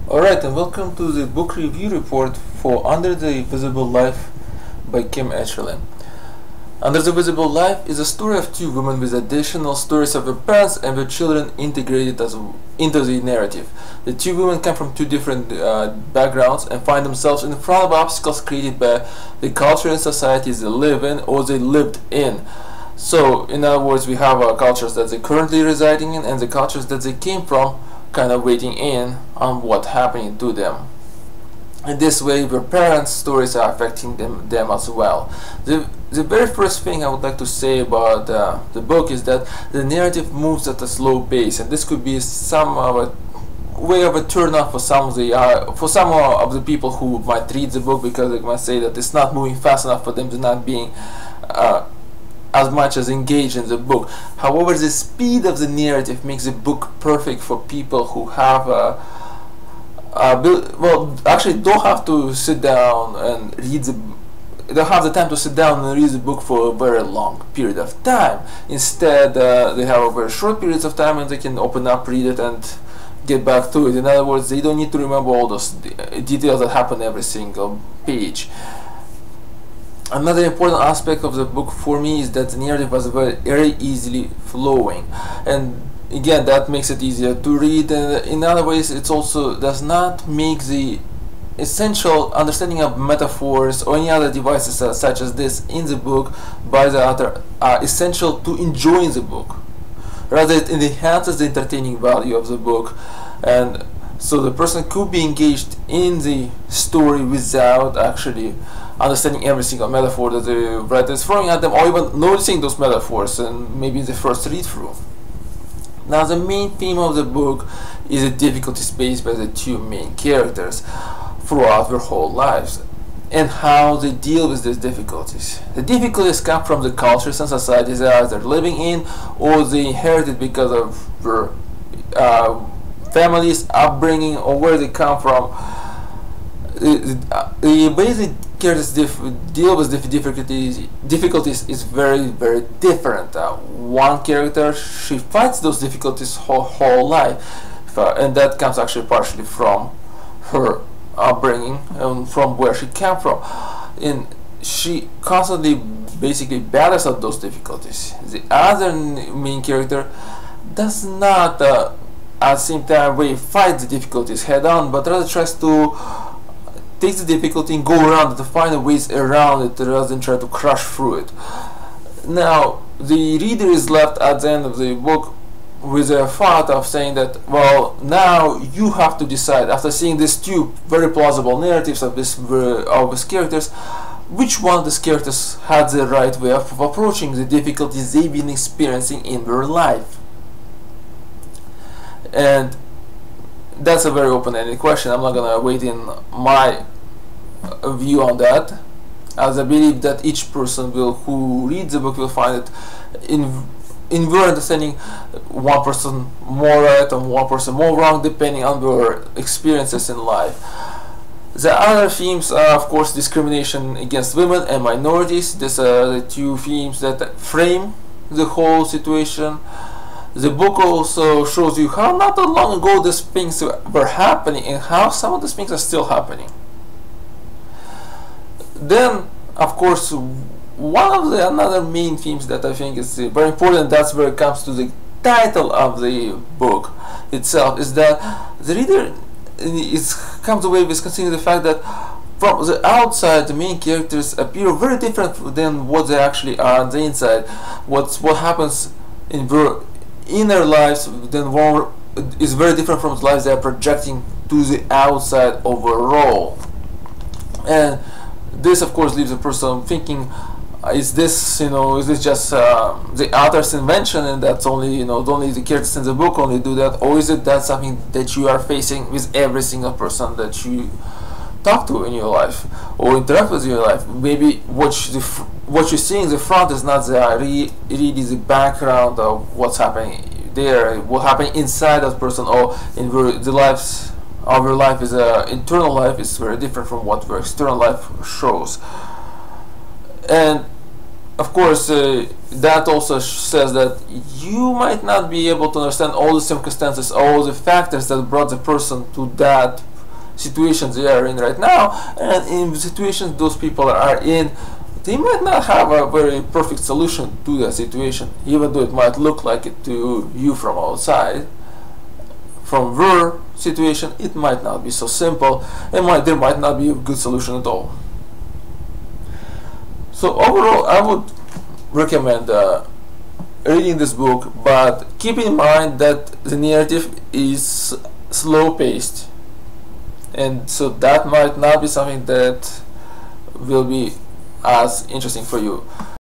Alright, and welcome to the book review report for Under the Visible Life by Echlin. Under the Visible Life is a story of two women with additional stories of their parents and their children integrated into the narrative. The two women come from two different backgrounds and find themselves in front of obstacles created by the culture and societies they live in or they lived in. So, in other words, we have cultures that they're currently residing in and the cultures that they came from, kind of waiting in on what's happening to them. In this way, their parents' stories are affecting them as well. The very first thing I would like to say about the book is that the narrative moves at a slow pace, and this could be some way of a turn off for some of the people who might read the book, because they might say that it's not moving fast enough for them to not being as much as engaged in the book. However, the speed of the narrative makes the book perfect for people who have actually don't have to sit down and read they don't have the time to sit down and read the book for a very long period of time. Instead, they have a very short periods of time and they can open up, read it, and get back to it. In other words, they don't need to remember all those details that happen every single page. Another important aspect of the book for me is that the narrative was very easily flowing, and again that makes it easier to read. And in other ways, it also does not make the essential understanding of metaphors or any other devices such as this in the book by the author essential to enjoying the book. Rather, it enhances the entertaining value of the book, and so the person could be engaged in the story without actually understanding every single metaphor that the writer is throwing at them, or even noticing those metaphors and maybe the first read through. Now, the main theme of the book is the difficulties faced by the two main characters throughout their whole lives and how they deal with these difficulties. The difficulties come from the cultures and societies that they're living in, or they inherited because of their families, upbringing, or where they come from. The way the characters deal with difficulties is very, very different. One character, she fights those difficulties her whole life, and that comes actually partially from her upbringing and from where she came from, and she constantly basically battles out those difficulties. The other main character does not at the same time fight the difficulties head on, but rather tries to take the difficulty and go around it, to find a ways around it rather than try to crush through it. Now, the reader is left at the end of the book with a thought of saying that, well, now you have to decide, after seeing these two very plausible narratives of these characters, which one of these characters had the right way of approaching the difficulties they've been experiencing in their life. And that's a very open-ended question. I'm not gonna wait in my view on that, as I believe that each person who reads the book will find it in their understanding, one person more right and one person more wrong, depending on their experiences in life. The other themes are, of course, discrimination against women and minorities. These are the two themes that frame the whole situation. The book also shows you how not that long ago these things were happening and how some of these things are still happening. Then, of course, one of the another main themes that I think is very important, that's where it comes to the title of the book itself, is that the reader comes away with considering the fact that from the outside the main characters appear very different than what they actually are on the inside. What happens in their inner lives is very different from the lives they are projecting to the outside overall. And this, of course, leaves a person thinking, is this just the author's invention, and that's only only the characters in the book only do that, or is it that something that you are facing with every single person that you talk to in your life or interact with in your life? Maybe what you see in the front is not really the background of what's happening there, what happened inside that person, or in the lives of your life is internal life is very different from what your external life shows. And of course, that also says that you might not be able to understand all the circumstances, all the factors that brought the person to that situations they are in right now, and in situations those people are in, they might not have a very perfect solution to that situation, even though it might look like it to you from outside. From their situation, it might not be so simple, and there might not be a good solution at all. So overall, I would recommend reading this book, but keep in mind that the narrative is slow-paced, and so that might not be something that will be as interesting for you.